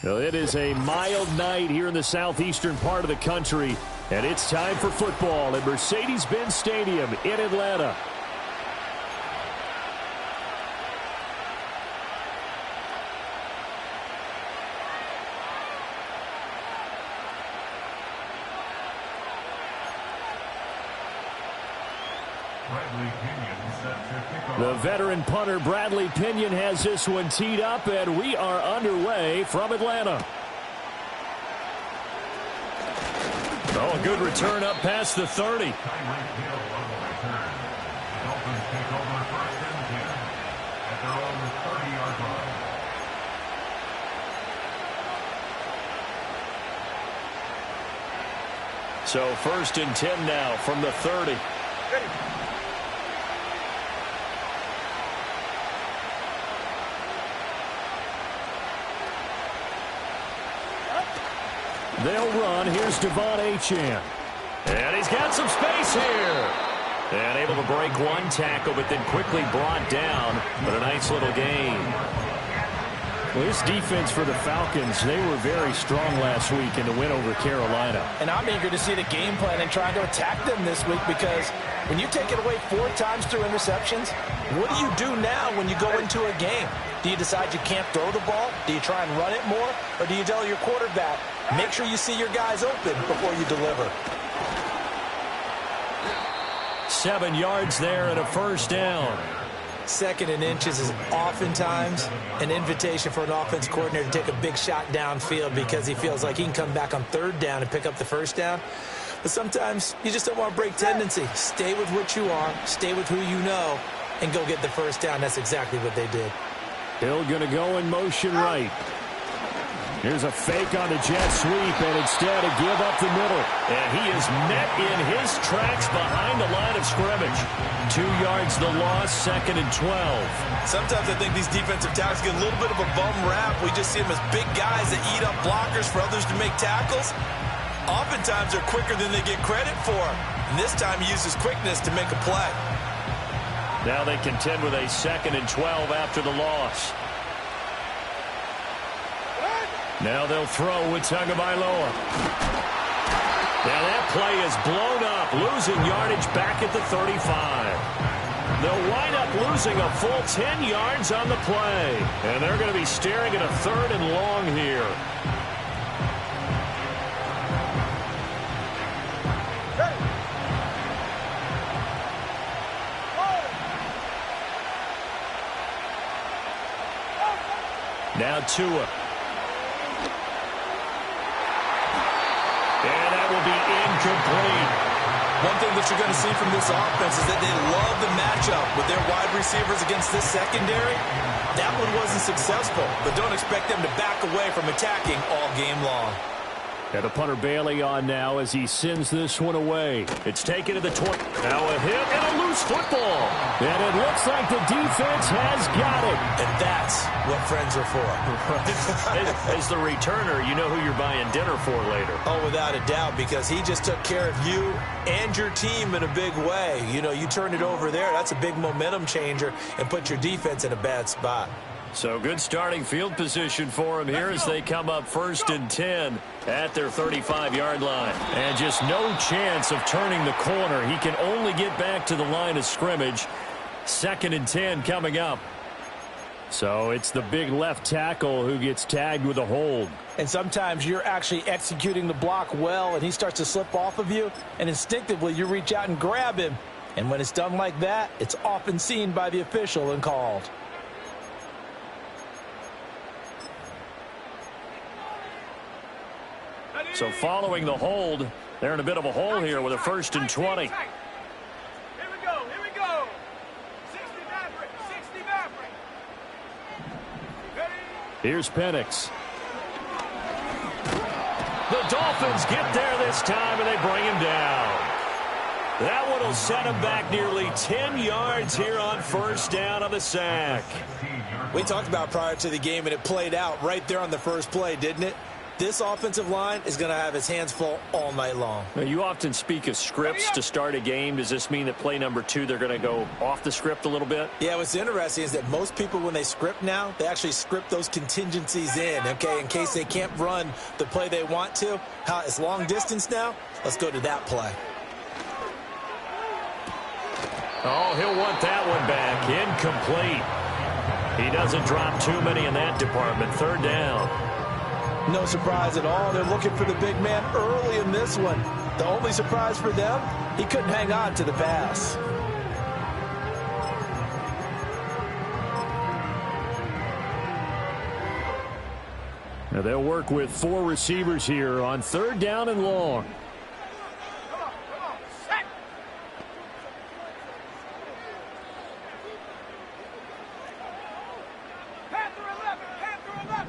Well, it is a mild night here in the southeastern part of the country, and it's time for football at Mercedes-Benz Stadium in Atlanta. The veteran punter Bradley Pinion has this one teed up, and we are underway from Atlanta. Oh, a good return up past the 30. So 1st and 10 now from the 30. They'll run. Here's Devon Achane. And he's got some space here. And able to break one tackle, but then quickly brought down. But a nice little gain. Well, this defense for the Falcons, they were very strong last week in the win over Carolina. And I'm eager to see the game plan and try to attack them this week, because when you take it away 4 times through interceptions, what do you do now when you go into a game? Do you decide you can't throw the ball? Do you try and run it more? Or do you tell your quarterback, make sure you see your guys open before you deliver? 7 yards there and a first down. 2nd and inches is oftentimes an invitation for an offense coordinator to take a big shot downfield because he feels like he can come back on 3rd down and pick up the first down. But sometimes you just don't want to break tendency. Stay with what you are, stay with who you know, and go get the first down. That's exactly what they did. Hill going to go in motion right. Here's a fake on the jet sweep, and instead a give up the middle. And he is met in his tracks behind the line of scrimmage. 2 yards the loss, 2nd and 12. Sometimes I think these defensive tackles get a little bit of a bum rap. We just see them as big guys that eat up blockers for others to make tackles. Oftentimes they're quicker than they get credit for. And this time he uses quickness to make a play. Now they contend with a 2nd and 12 after the loss. Now they'll throw with Tagovailoa. Now that play is blown up, losing yardage back at the 35. They'll wind up losing a full 10 yards on the play. And they're going to be staring at a 3rd and long here. Now Tua. And that will be incomplete. One thing that you're going to see from this offense is that they love the matchup with their wide receivers against this secondary. That one wasn't successful, but don't expect them to back away from attacking all game long. And the punter Bailey on now as he sends this one away. It's taken to the 20. Now a hit and a loose football. And it looks like the defense has got it. And that's what friends are for. As the returner, you know who you're buying dinner for later. Oh, without a doubt, because he just took care of you and your team in a big way. You know, you turned it over there. That's a big momentum changer and put your defense in a bad spot. So good starting field position for him here as they come up 1st and 10 at their 35-yard line. And just no chance of turning the corner. He can only get back to the line of scrimmage. 2nd and 10 coming up. So it's the big left tackle who gets tagged with a hold. And sometimes you're actually executing the block well, and he starts to slip off of you, and instinctively you reach out and grab him. And when it's done like that, it's often seen by the official and called. So following the hold, they're in a bit of a hole here with a 1st and 20. Here we go. 60 Maverick. Here's Penix. The Dolphins get there this time, and they bring him down. That one will set him back nearly 10 yards here on 1st down on the sack. We talked about prior to the game, and it played out right there on the first play, didn't it? This offensive line is going to have its hands full all night long. Now, you often speak of scripts to start a game. Does this mean that play number 2, they're going to go off the script a little bit? Yeah, what's interesting is that most people, when they script now, they actually script those contingencies in, okay, in case they can't run the play they want to. It's long distance now. Let's go to that play. Oh, he'll want that one back. Incomplete. He doesn't drop too many in that department. 3rd down. No surprise at all. They're looking for the big man early in this one. The only surprise for them, he couldn't hang on to the pass. Now they'll work with 4 receivers here on 3rd down and long. Come on, set. Panther 11, Panther 11.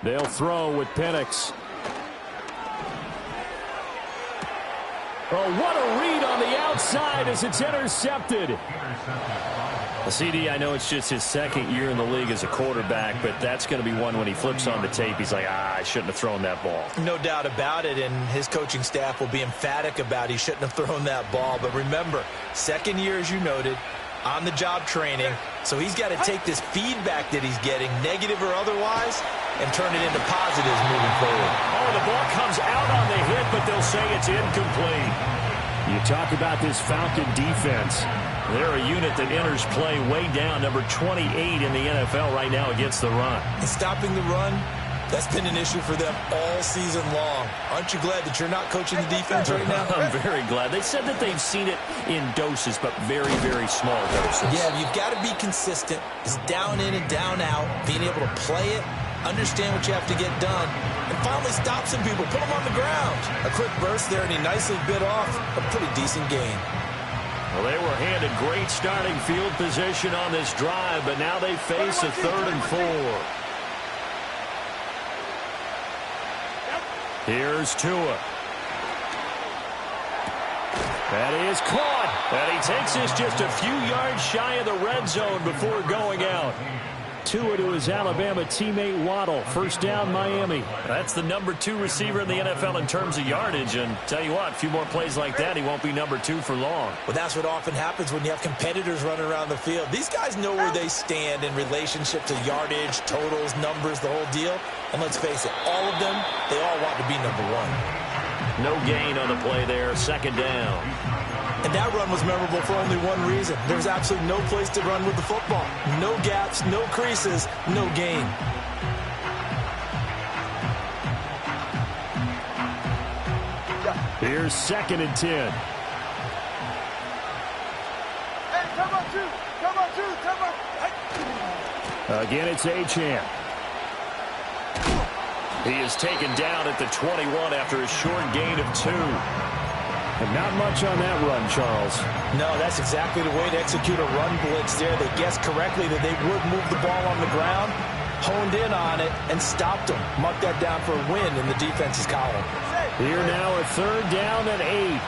They'll throw with Penix. Oh, what a read on the outside as it's intercepted. CD, I know it's just his 2nd year in the league as a quarterback, but that's going to be one when he flips on the tape. He's like, I shouldn't have thrown that ball. No doubt about it, and his coaching staff will be emphatic about he shouldn't have thrown that ball. But remember, 2nd year, as you noted, on-the-job training, so he's got to take this feedback that he's getting, negative or otherwise, and turn it into positives moving forward. Oh, the ball comes out on the hit, but they'll say it's incomplete. You talk about this Falcon defense. They're a unit that enters play way down, number 28 in the NFL right now against the run. And stopping the run, that's been an issue for them all season long. Aren't you glad that you're not coaching the defense right now? I'm very glad. They said that they've seen it in doses, but very, very small doses. Yeah, you've got to be consistent. It's down in and down out, being able to play it, understand what you have to get done, and finally stop some people, put them on the ground. A quick burst there, and he nicely bit off a pretty decent gain. Well, they were handed great starting field position on this drive, but now they face a 3rd and 4. Here's Tua. That is caught. And he takes this just a few yards shy of the red zone before going out. Tua to his Alabama teammate Waddle. 1st down, Miami. That's the number 2 receiver in the NFL in terms of yardage. And tell you what, a few more plays like that, he won't be number 2 for long. Well, that's what often happens when you have competitors running around the field. These guys know where they stand in relationship to yardage, totals, numbers, the whole deal. And let's face it, all of them, they all want to be number 1. No gain on the play there. 2nd down. And that run was memorable for only one reason. There was absolutely no place to run with the football. No gaps, no creases, no gain. Here's 2nd and 10. Hey, come on, 2. Come on, 2. Come on. Hey. Again, it's Achane. He is taken down at the 21 after a short gain of 2. And not much on that run, Charles. No, that's exactly the way to execute a run blitz there. They guessed correctly that they would move the ball on the ground, honed in on it, and stopped them. Mark that down for a win in the defense's column. Here now a 3rd down and 8.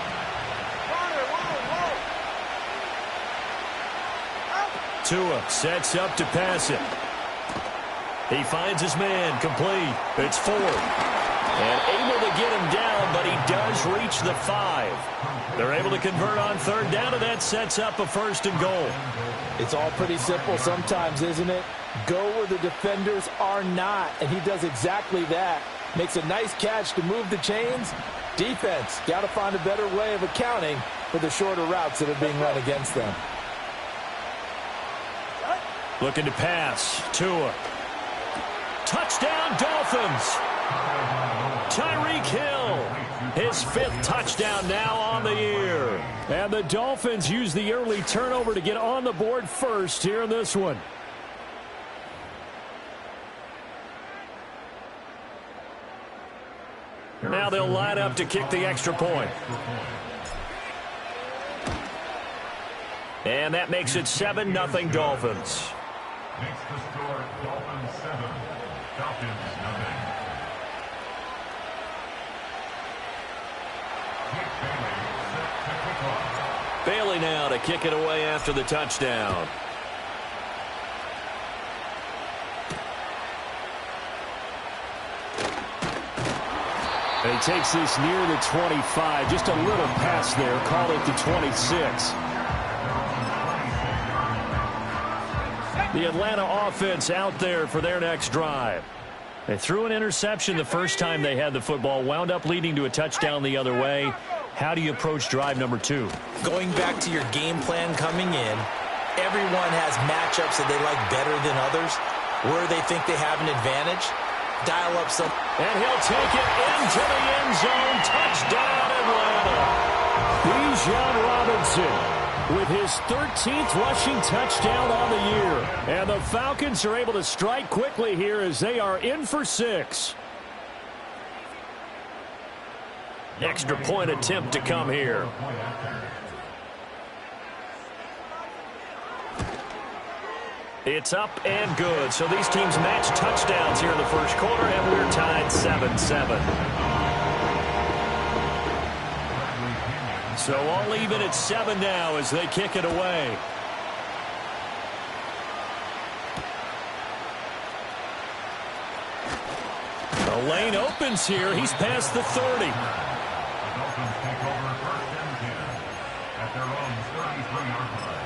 Tua sets up to pass it. He finds his man, complete. It's 4. And able to get him down, but he does reach the 5. They're able to convert on 3rd down, and that sets up a 1st and goal. It's all pretty simple sometimes, isn't it? Go where the defenders are not, and he does exactly that. Makes a nice catch to move the chains. Defense, got to find a better way of accounting for the shorter routes that are being run against them. Looking to pass. Tua. Touchdown, Dolphins. Tyreek Hill, his 5th touchdown now on the year. And the Dolphins use the early turnover to get on the board first here in this one. Now they'll line up to kick the extra point. And that makes it 7-0 Dolphins. Makes the score Dolphins 7, Falcons 0. Bailey now to kick it away after the touchdown. He takes this near the 25. Just a little pass there. Call it the 26. The Atlanta offense out there for their next drive. They threw an interception the first time they had the football, wound up leading to a touchdown the other way. How do you approach drive number 2? Going back to your game plan coming in, everyone has matchups that they like better than others, where they think they have an advantage. Dial up some. And he'll take it into the end zone. Touchdown, Atlanta. Bijan Robinson with his 13th rushing touchdown on the year. And the Falcons are able to strike quickly here as they are in for 6. Extra point attempt to come here. It's up and good. So these teams match touchdowns here in the first quarter, and we're tied 7-7. So all even at 7 now as they kick it away. The lane opens here. He's past the 30. The Dolphins take over 1st and 10 at their own 33-yard line.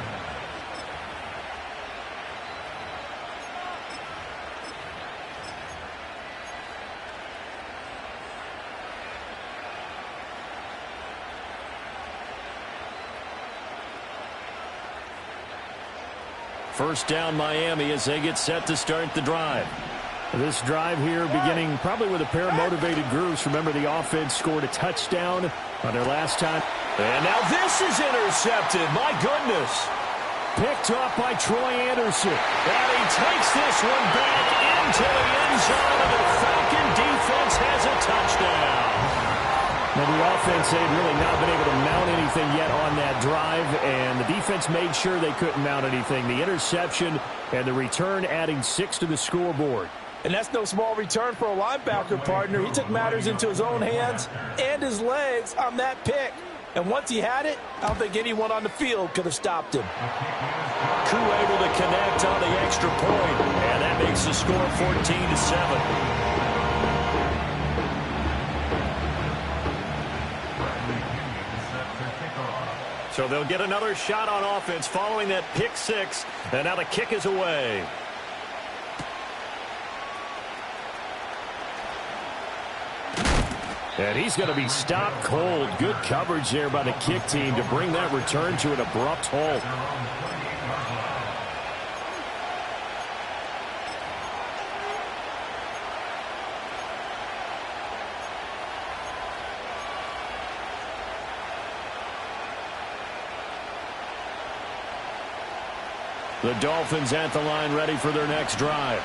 First down Miami as they get set to start the drive. This drive here beginning probably with a pair of motivated groups. Remember, the offense scored a touchdown on their last time. And now this is intercepted. My goodness. Picked off by Troy Anderson. And he takes this one back into the end zone. And the Falcon defense has a touchdown. Now, the offense, they've really not been able to mount anything yet on that drive, and the defense made sure they couldn't mount anything. The interception and the return adding 6 to the scoreboard. And that's no small return for a linebacker, partner. He took matters into his own hands and his legs on that pick. And once he had it, I don't think anyone on the field could have stopped him. Crew able to connect on the extra point, and that makes the score 14-7. So they'll get another shot on offense following that pick 6, and now the kick is away. And he's going to be stopped cold. Good coverage there by the kick team to bring that return to an abrupt halt. The Dolphins at the line ready for their next drive.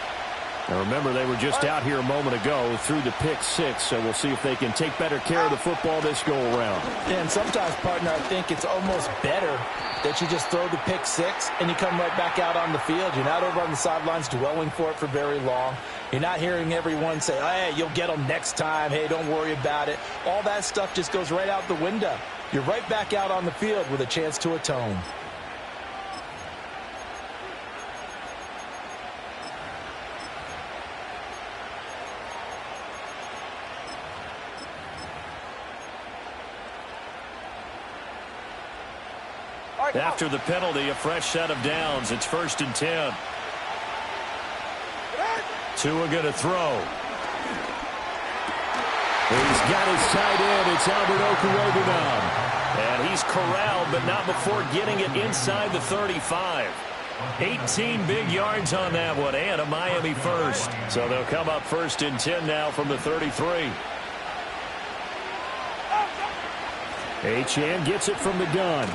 Now remember, they were just out here a moment ago through the pick 6, so we'll see if they can take better care of the football this go-around. And sometimes, partner, I think it's almost better that you just throw the pick 6 and you come right back out on the field. You're not over on the sidelines dwelling for it for very long. You're not hearing everyone say, hey, you'll get them next time. Hey, don't worry about it. All that stuff just goes right out the window. You're right back out on the field with a chance to atone. After the penalty, a fresh set of downs. It's 1st and 10. Tua going to throw. He's got his tight end. It's Albert Okwuegbunam. And he's corralled, but not before getting it inside the 35. 18 big yards on that one, and a Miami first. So they'll come up 1st and 10 now from the 33. Achane gets it from the gun.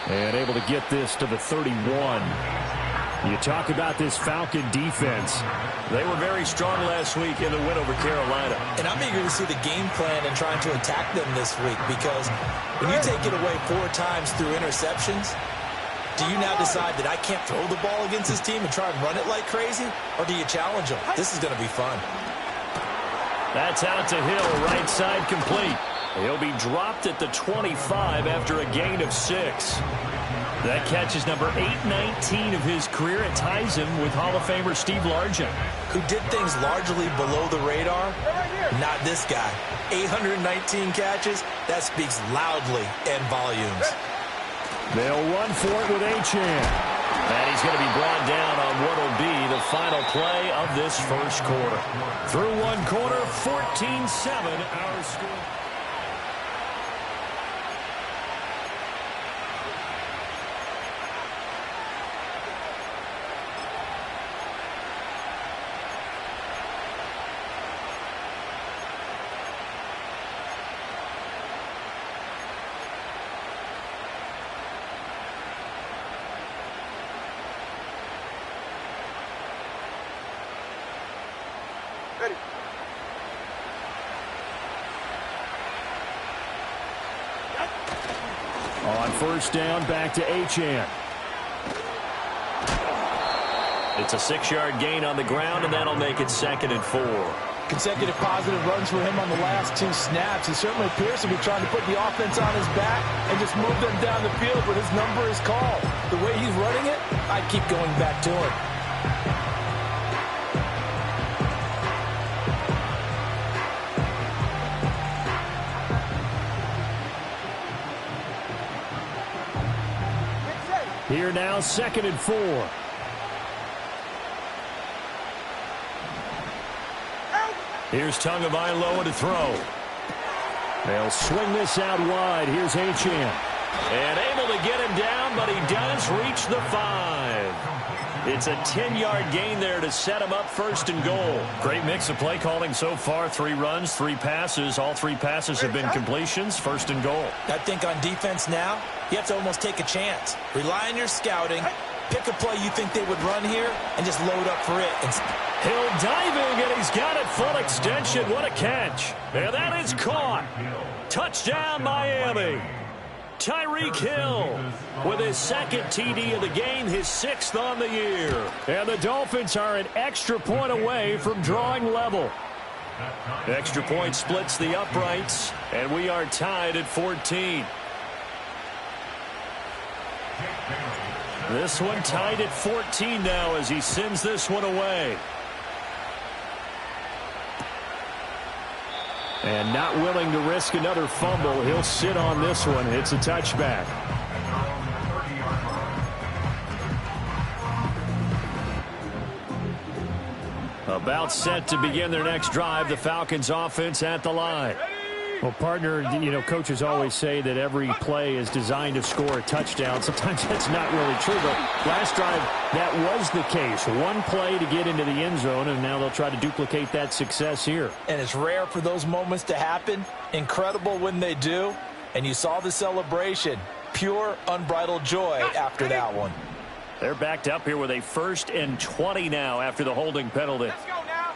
And able to get this to the 31. You talk about this Falcon defense. They were very strong last week in the win over Carolina. And I'm eager to see the game plan and trying to attack them this week, because when you take it away 4 times through interceptions, do you now decide that I can't throw the ball against this team and try and run it like crazy? Or do you challenge them? This is going to be fun. That's out to Hill, right side complete. He'll be dropped at the 25 after a gain of 6. That catch is number 819 of his career. It ties him with Hall of Famer Steve Largent, who did things largely below the radar. Not this guy. 819 catches, that speaks loudly in volumes. They'll run for it with Ggml. And he's going to be brought down on what will be the final play of this first quarter. Through one quarter, 14-7 our score. On first down, back to Ggml. It's a 6-yard gain on the ground, and that'll make it 2nd and 4. Consecutive positive runs for him on the last 2 snaps. He certainly appears to be trying to put the offense on his back and just move them down the field when his number is called. The way he's running it, I keep going back to him. Here now, 2nd and 4. Here's Tagovailoa to throw. They'll swing this out wide. Here's Ggml. And able to get him down, but he does reach the 5. It's a 10-yard gain there to set him up 1st and goal. Great mix of play calling so far. 3 runs, 3 passes. All 3 passes have been completions. 1st and goal. I think on defense now, you have to almost take a chance. Rely on your scouting. Pick a play you think they would run here and just load up for it. Hill diving, and he's got it full extension. What a catch. And that is caught. Touchdown, Miami. Tyreek Hill with his 2nd TD of the game, his 6th on the year. And the Dolphins are an extra point away from drawing level. Extra point splits the uprights, and we are tied at 14. This one tied at 14 now as he sends this one away. And not willing to risk another fumble, he'll sit on this one. It's a touchback. About set to begin their next drive, the Falcons offense at the line. Well, partner, you know, coaches always say that every play is designed to score a touchdown. Sometimes that's not really true, but last drive, that was the case. One play to get into the end zone, and now they'll try to duplicate that success here. And it's rare for those moments to happen. Incredible when they do. And you saw the celebration. Pure, unbridled joy after that one. They're backed up here with a 1st and 20 now after the holding penalty. Let's go now.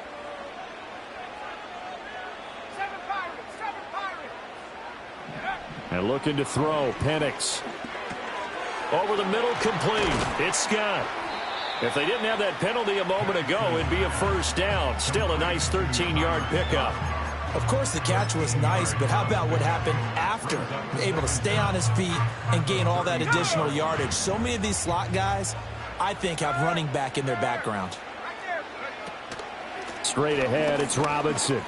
7 Pirates, 7 Pirates. And looking to throw, Penix. Over the middle, complete. It's Scott. If they didn't have that penalty a moment ago, it'd be a 1st down. Still a nice 13-yard pickup. Of course, the catch was nice, but how about what happened after? Able to stay on his feet and gain all that additional yardage. So many of these slot guys, I think, have running back in their background. Straight ahead, it's Robinson.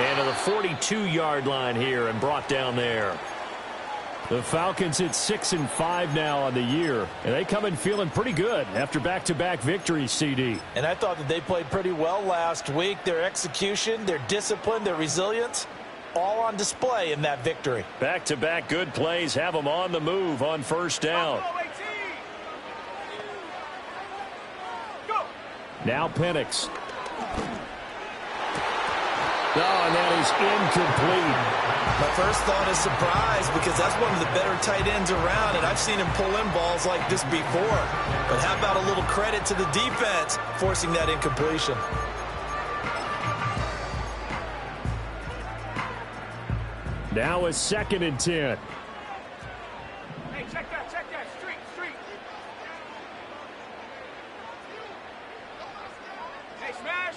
And to the 42-yard line here and brought down there. The Falcons at 6-5 now on the year, and they come in feeling pretty good after back-to-back victories, CD. And I thought that they played pretty well last week. Their execution, their discipline, their resilience, all on display in that victory. Back-to-back good plays have them on the move on 1st down. Now Penix. Oh, and that is incomplete. My first thought is surprise because that's one of the better tight ends around, and I've seen him pull in balls like this before. But how about a little credit to the defense forcing that incompletion? Now a 2nd and 10. Hey, check that, street. Hey, smash.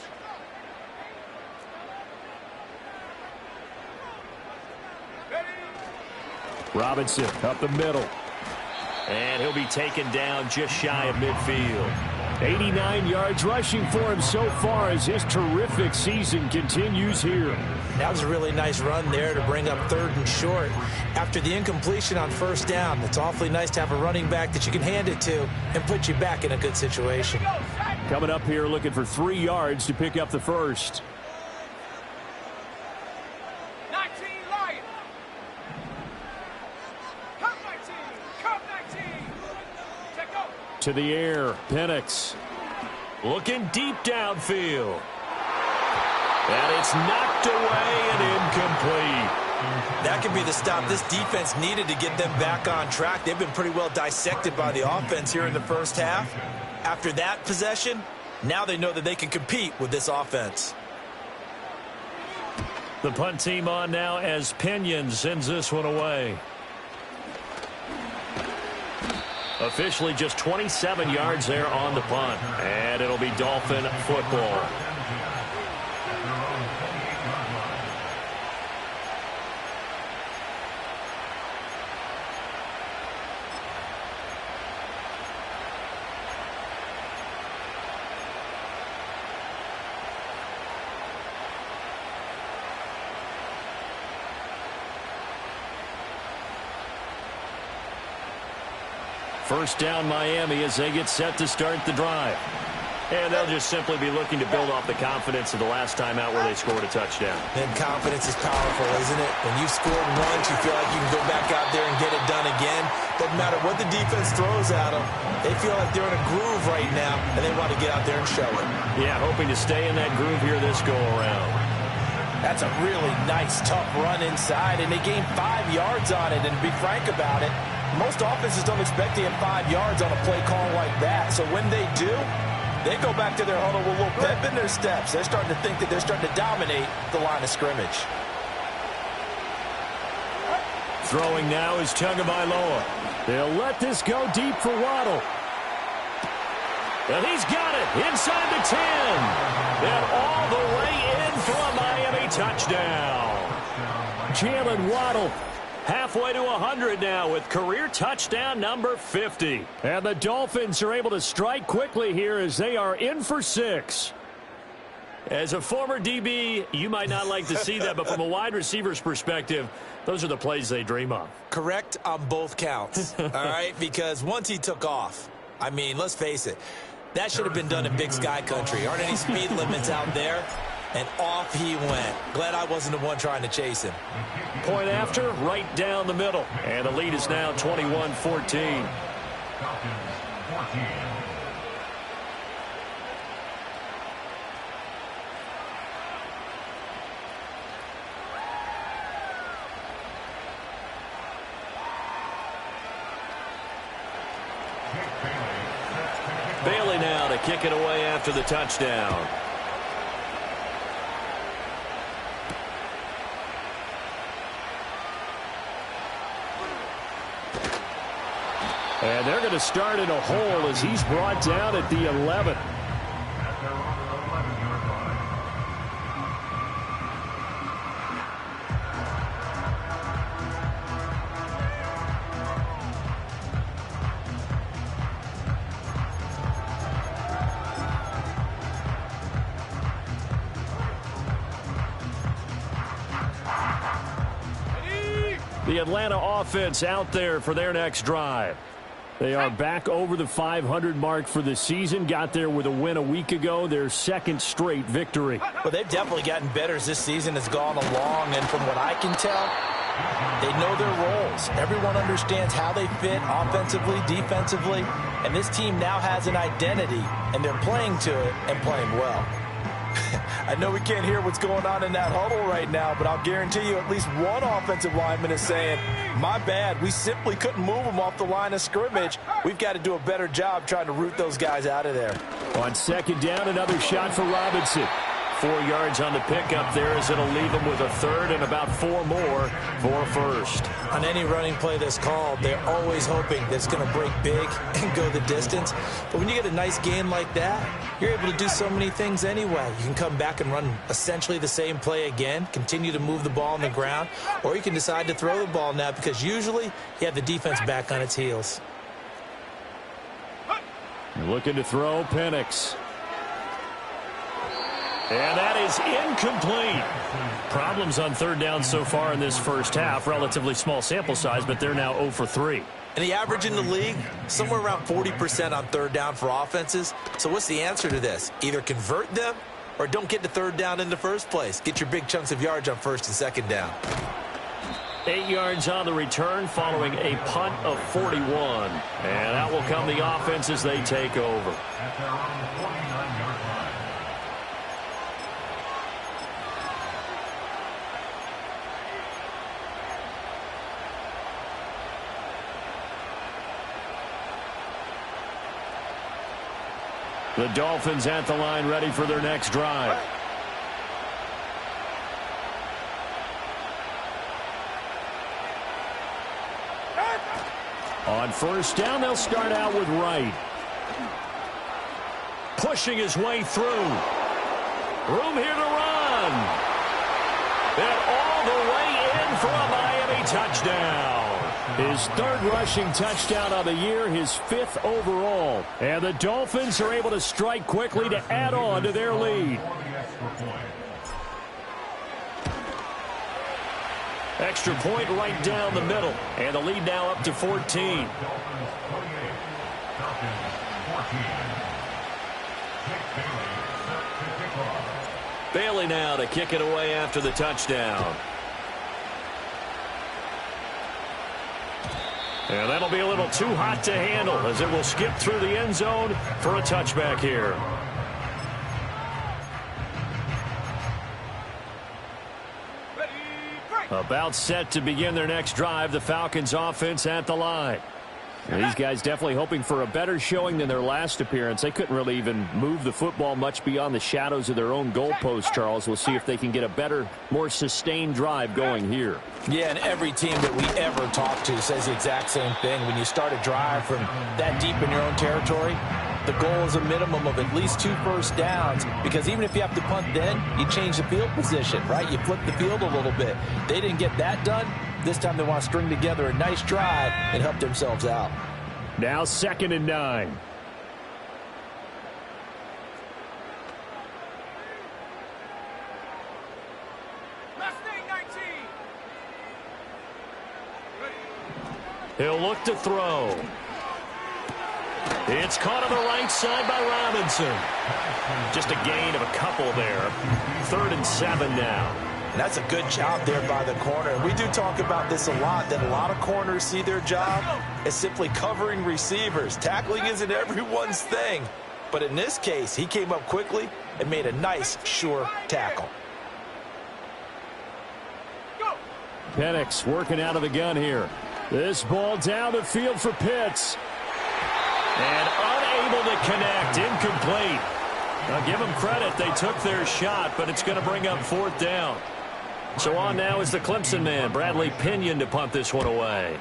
Robinson up the middle. And he'll be taken down just shy of midfield. 89 yards rushing for him so far as his terrific season continues here. That was a really nice run there to bring up 3rd and short. After the incompletion on 1st down, it's awfully nice to have a running back that you can hand it to and put you back in a good situation. Coming up here looking for 3 yards to pick up the first. 19 Lions. Come 19. Come 19. Check go. To the air, Penix. Looking deep downfield. And it's knocked away and incomplete. That could be the stop this defense needed to get them back on track. They've been pretty well dissected by the offense here in the first half. After that possession, now they know that they can compete with this offense. The punt team on now as Pinion sends this one away. Officially just 27 yards there on the punt. And it'll be Dolphin football. First down Miami as they get set to start the drive. And they'll just simply be looking to build off the confidence of the last time out where they scored a touchdown. And confidence is powerful, isn't it? When you've scored once, you feel like you can go back out there and get it done again. Doesn't matter what the defense throws at them. They feel like they're in a groove right now, and they want to get out there and show it. Yeah, hoping to stay in that groove here this go-around. That's a really nice, tough run inside, and they gained 5 yards on it. And to be frank about it, most offenses don't expect to get 5 yards on a play call like that. So when they do, they go back to their huddle with a little pep in their steps. They're starting to think that they're starting to dominate the line of scrimmage. Throwing now is Tagovailoa. They'll let this go deep for Waddle. And he's got it inside the 10. And all the way in for a Miami touchdown. Jalen Waddle. Halfway to 100 now with career touchdown number 50. And the Dolphins are able to strike quickly here as they are in for 6. As a former DB, you might not like to see that, but from a wide receiver's perspective, those are the plays they dream of. Correct on both counts, all right? Because once he took off, I mean, let's face it, that should have been done in Big Sky Country. Aren't any speed limits out there? And off he went. Glad I wasn't the one trying to chase him. Point after, right down the middle. And the lead is now 21-14. Falcons 14. Bailey now to kick it away after the touchdown. And they're going to start in a hole as he's brought down at the 11. At their own 11-yard line. The Atlanta offense out there for their next drive. They are back over the 500 mark for the season. Got there with a win a week ago, their second straight victory. Well, they've definitely gotten better as this season has gone along, and from what I can tell, they know their roles. Everyone understands how they fit offensively, defensively, and this team now has an identity, and they're playing to it and playing well. I know we can't hear what's going on in that huddle right now, but I'll guarantee you at least one offensive lineman is saying, my bad, we simply couldn't move them off the line of scrimmage. We've got to do a better job trying to root those guys out of there. On second down, another shot for Robinson. 4 yards on the pickup there, as it'll leave them with a third and about 4 more for a first. On any running play that's called, they're always hoping that it's going to break big and go the distance. But when you get a nice gain like that, you're able to do so many things anyway. You can come back and run essentially the same play again, continue to move the ball on the ground, or you can decide to throw the ball now because usually you have the defense back on its heels. Looking to throw, Penix. And that is incomplete. Problems on third down so far in this first half. Relatively small sample size, but they're now 0 for 3. And the average in the league, somewhere around 40% on third down for offenses. So what's the answer to this? Either convert them or don't get to third down in the first place. Get your big chunks of yards on first and second down. 8 yards on the return following a punt of 41. And that will come the offense as they take over. At their own 49-yard line. The Dolphins at the line, ready for their next drive. On first down, they'll start out with Wright. Pushing his way through. Room here to run. And all the way in for a Miami touchdown. His third rushing touchdown of the year, his 5th overall. And the Dolphins are able to strike quickly to add on to their lead. Extra point right down the middle. And the lead now up to 14. Dolphins 28, Falcons 14. Bailey now to kick it away after the touchdown. And that'll be a little too hot to handle as it will skip through the end zone for a touchback here. About set to begin their next drive, the Falcons offense at the line. And these guys definitely hoping for a better showing than their last appearance. They couldn't really even move the football much beyond the shadows of their own goalpost, Charles. We'll see if they can get a better, more sustained drive going here. Yeah, and every team that we ever talk to says the exact same thing. When you start a drive from that deep in your own territory, the goal is a minimum of at least 2 first downs, because even if you have to punt then, you change the field position, right? You flip the field a little bit. They didn't get that done. This time they want to string together a nice drive and help themselves out. Now 2nd and 9. He'll look to throw. It's caught on the right side by Robinson. Just a gain of a couple there. 3rd and 7 now. And that's a good job there by the corner. We do talk about this a lot, that a lot of corners see their job as simply covering receivers. Tackling isn't everyone's thing. But in this case, he came up quickly and made a nice, sure tackle. Penix working out of the gun here. This ball down the field for Pitts. And unable to connect. Incomplete. Now give them credit. They took their shot, but it's going to bring up 4th down. So on now is the Clemson man, Bradley Pinion, to punt this one away.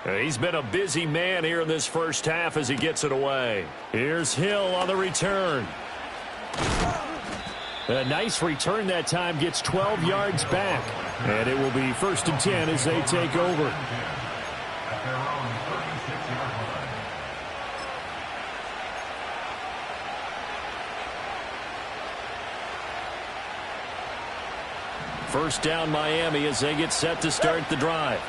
He's been a busy man here in this first half as he gets it away. Here's Hill on the return. A nice return that time, gets 12 yards back. And it will be 1st and 10 as they take over. At their own 36-yard line. First down Miami as they get set to start the drive.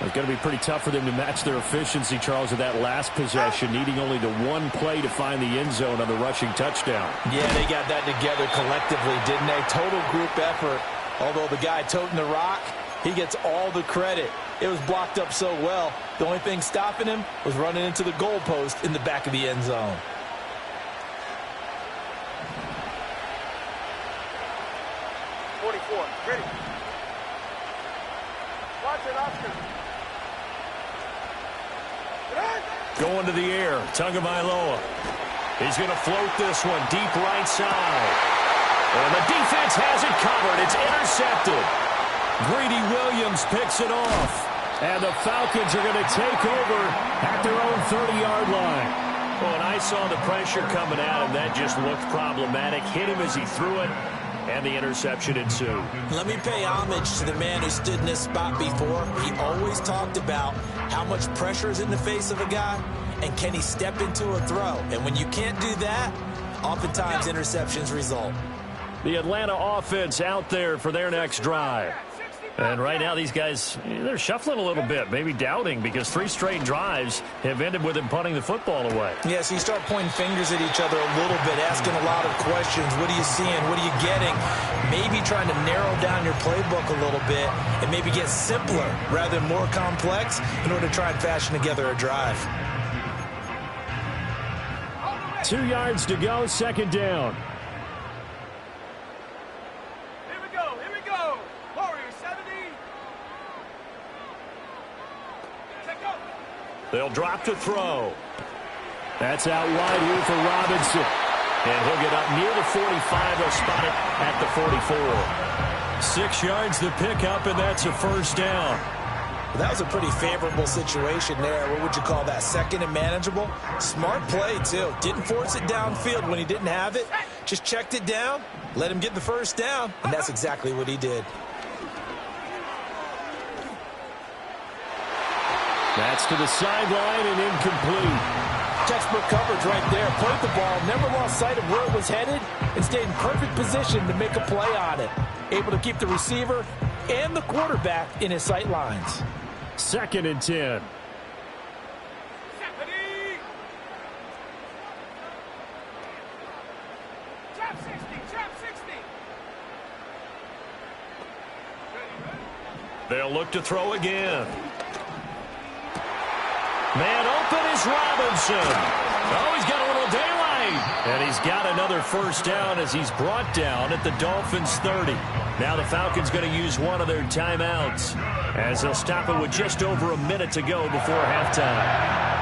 It's going to be pretty tough for them to match their efficiency, Charles, with that last possession, needing only the one play to find the end zone on the rushing touchdown. Yeah, they got that together collectively, didn't they? Total group effort. Although the guy toting the rock, he gets all the credit. It was blocked up so well. The only thing stopping him was running into the goalpost in the back of the end zone. Ready. Watch it, Oscar. Going to the air, Tagovailoa. He's going to float this one deep right side. And the defense has it covered. It's intercepted. Greedy Williams picks it off. And the Falcons are going to take over at their own 30-yard line. Well, and I saw the pressure coming at him. That just looked problematic. Hit him as he threw it, and the interception ensued. Let me pay homage to the man who stood in this spot before. He always talked about how much pressure is in the face of a guy, and can he step into a throw. And when you can't do that, oftentimes interceptions result. The Atlanta offense out there for their next drive. And right now, these guys, they're shuffling a little bit, maybe doubting, because 3 straight drives have ended with them punting the football away. Yeah, so you start pointing fingers at each other a little bit, asking a lot of questions. What are you seeing? What are you getting? Maybe trying to narrow down your playbook a little bit and maybe get simpler rather than more complex in order to try and fashion together a drive. 2 yards to go, second down. Here we go. Warriors 70. Take go. They'll drop to throw. That's out wide here for Robinson. And he'll get up near the 45. They'll spot it at the 44. 6 yards the pickup, and that's a first down. That was a pretty favorable situation there. What would you call that? Second and manageable? Smart play, too. Didn't force it downfield when he didn't have it. Just checked it down, let him get the first down, and that's exactly what he did. That's to the sideline and incomplete. Textbook coverage right there. Played the ball, never lost sight of where it was headed, and stayed in perfect position to make a play on it. Able to keep the receiver and the quarterback in his sight lines. 2nd and 10. Trap 60. They'll look to throw again. Man open is Robinson. Oh, he's got a little daylight. And he's got another first down as he's brought down at the Dolphins' 30. Now the Falcons going to use one of their timeouts as they'll stop it with just over a minute to go before halftime.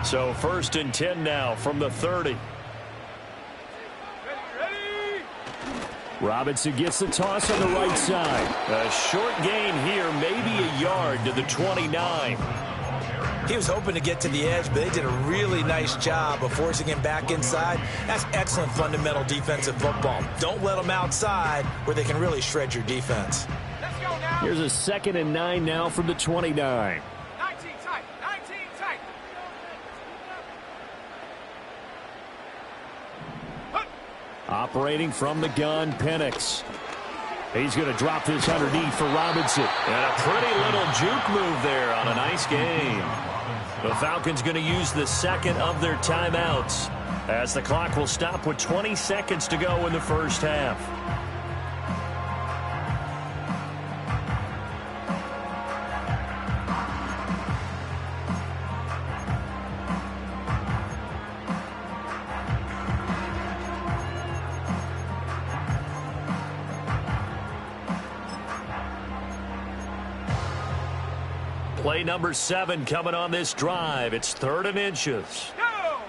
So 1st and 10 now from the 30. Ready. Robinson gets the toss on the right side. A short gain here, maybe a yard to the 29. He was hoping to get to the edge, but they did a really nice job of forcing him back inside. That's excellent fundamental defensive football. Don't let them outside where they can really shred your defense. Let's go now. Here's a 2nd and 9 now from the 29. 19 tight. Operating from the gun, Penix. He's going to drop this underneath for Robinson. And a pretty little juke move there on a nice game. The Falcons going to use the 2nd of their timeouts as the clock will stop with 20 seconds to go in the first half. Play number 7 coming on this drive. It's 3rd and inches. Go.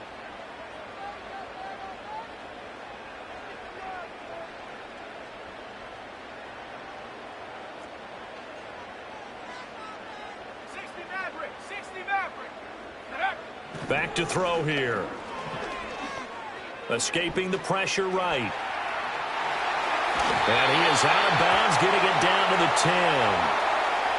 Back to throw here. Escaping the pressure right. And he is out of bounds, getting it down to the 10.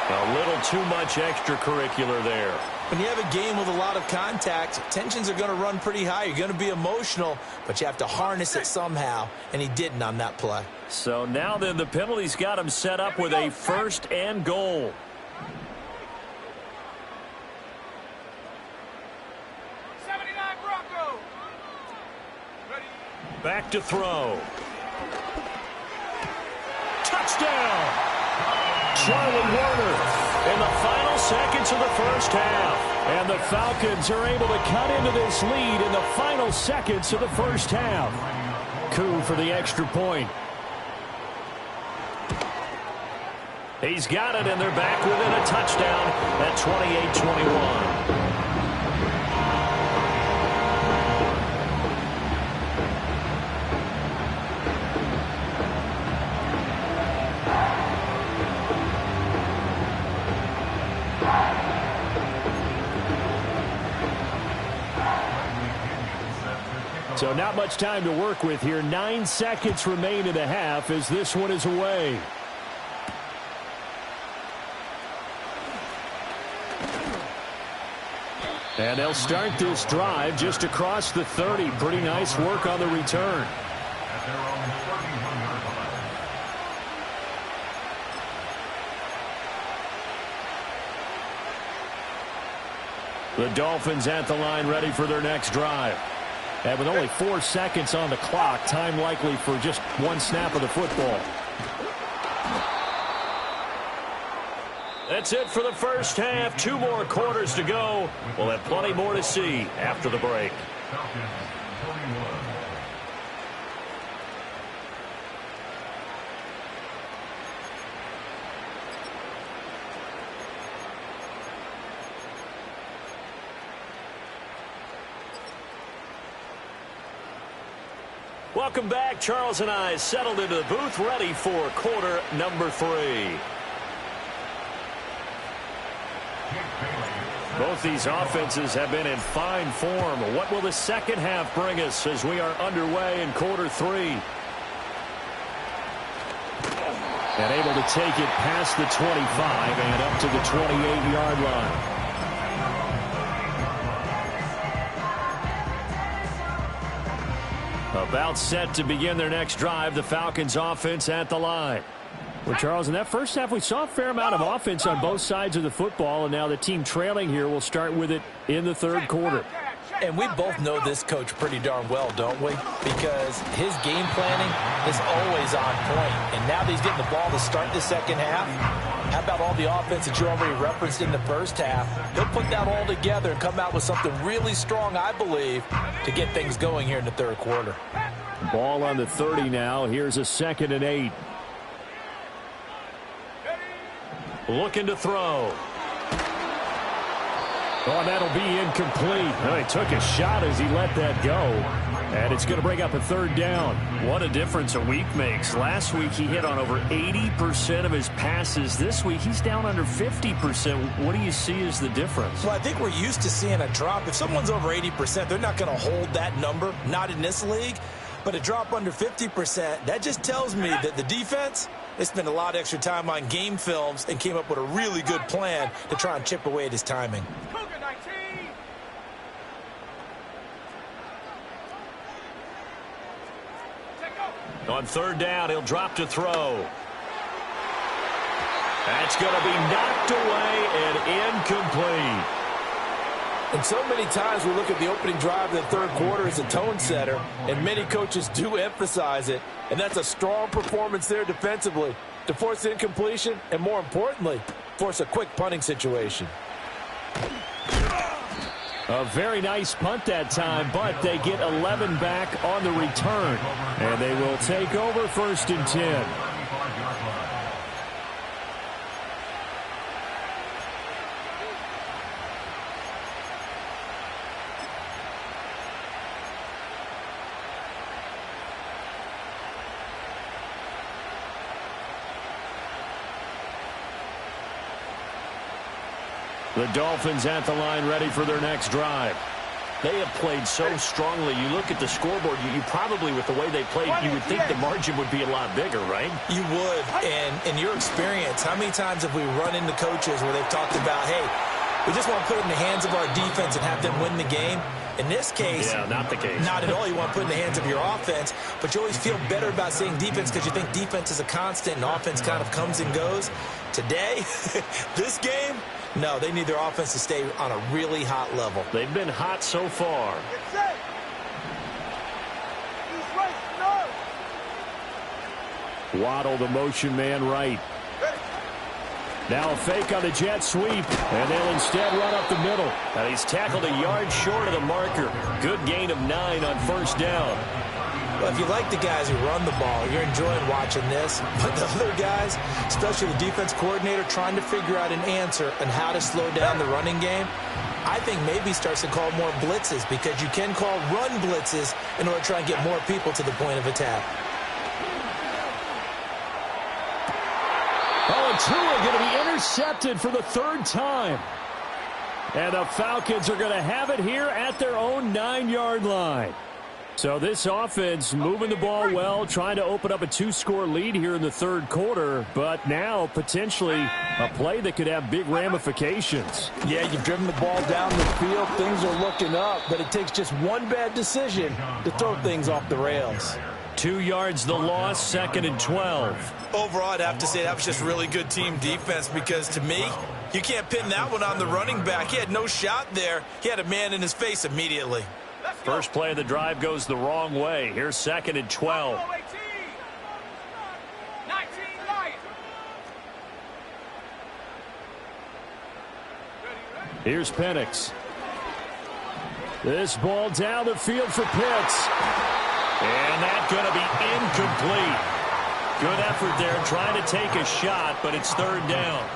A little too much extracurricular there. When you have a game with a lot of contact, tensions are going to run pretty high. You're going to be emotional, but you have to harness it somehow, and he didn't on that play. So now then the penalty's got him set up with a 1st and goal. Back to throw. Touchdown! Charlie Warner in the final seconds of the first half. And the Falcons are able to cut into this lead in the final seconds of the first half. Coup for the extra point. He's got it, and they're back within a touchdown at 28-21. So not much time to work with here. 9 seconds remain in the half as this one is away. And they'll start this drive just across the 30. Pretty nice work on the return. At their own 31-yard line. The Dolphins at the line ready for their next drive. And with only 4 seconds on the clock, time likely for just one snap of the football. That's it for the first half. 2 more quarters to go. We'll have plenty more to see after the break. Falcons 41. Welcome back. Charles and I settled into the booth, ready for quarter number 3. Both these offenses have been in fine form. What will the second half bring us as we are underway in quarter 3? And able to take it past the 25 and up to the 28-yard line. About set to begin their next drive, the Falcons offense at the line. Well, Charles, in that first half, we saw a fair amount of offense on both sides of the football, and now the team trailing here will start with it in the third quarter. And we both know this coach pretty darn well, don't we? Because his game planning is always on point. And now that he's getting the ball to start the second half, how about all the offense that you already referenced in the first half? He'll put that all together and come out with something really strong, I believe, to get things going here in the third quarter. Ball on the 30 now. Here's a 2nd and 8. Looking to throw. Oh, that'll be incomplete. Oh, he took a shot as he let that go. And it's going to bring up a 3rd down. What a difference a week makes. Last week he hit on over 80% of his passes. This week he's down under 50%. What do you see as the difference? Well, I think we're used to seeing a drop. If someone's over 80%, they're not going to hold that number, not in this league. But a drop under 50%, that just tells me that the defense, they spent a lot of extra time on game films and came up with a really good plan to try and chip away at his timing. On 3rd down, he'll drop to throw. That's going to be knocked away and incomplete. And so many times we look at the opening drive of the third quarter as a tone setter, and many coaches do emphasize it. And that's a strong performance there defensively to force incompletion and, more importantly, force a quick punting situation. A very nice punt that time, but they get 11 back on the return. And they will take over 1st and 10. The Dolphins at the line ready for their next drive. They have played so strongly. You look at the scoreboard, you probably, with the way they played, you would think the margin would be a lot bigger, right? You would. And in your experience, how many times have we run into coaches where they've talked about, hey, we just want to put it in the hands of our defense and have them win the game? In this case, yeah, not the case. Not at all. You want to put it in the hands of your offense, but you always feel better about saying defense because you think defense is a constant and offense kind of comes and goes. Today, this game, no, they need their offense to stay on a really hot level. They've been hot so far. Waddle, the motion man right. Now a fake on the jet sweep, and they'll instead run up the middle. Now he's tackled a yard short of the marker. Good gain of 9 on first down. Well, if you like the guys who run the ball, you're enjoying watching this. But the other guys, especially the defense coordinator, trying to figure out an answer on how to slow down the running game, I think maybe starts to call more blitzes, because you can call run blitzes in order to try and get more people to the point of attack. Oh, and Tua going to be intercepted for the third time. And the Falcons are going to have it here at their own 9-yard line. So this offense moving the ball well, trying to open up a 2-score lead here in the third quarter, but now potentially a play that could have big ramifications. Yeah, you've driven the ball down the field. Things are looking up, but it takes just one bad decision to throw things off the rails. 2 yards the loss, 2nd and 12. Overall, I'd have to say that was just really good team defense, because to me, you can't pin that one on the running back. He had no shot there. He had a man in his face immediately. First play of the drive goes the wrong way. Here's 2nd and 12. Here's Penix. This ball down the field for Pitts. And that's going to be incomplete. Good effort there trying to take a shot, but it's third down.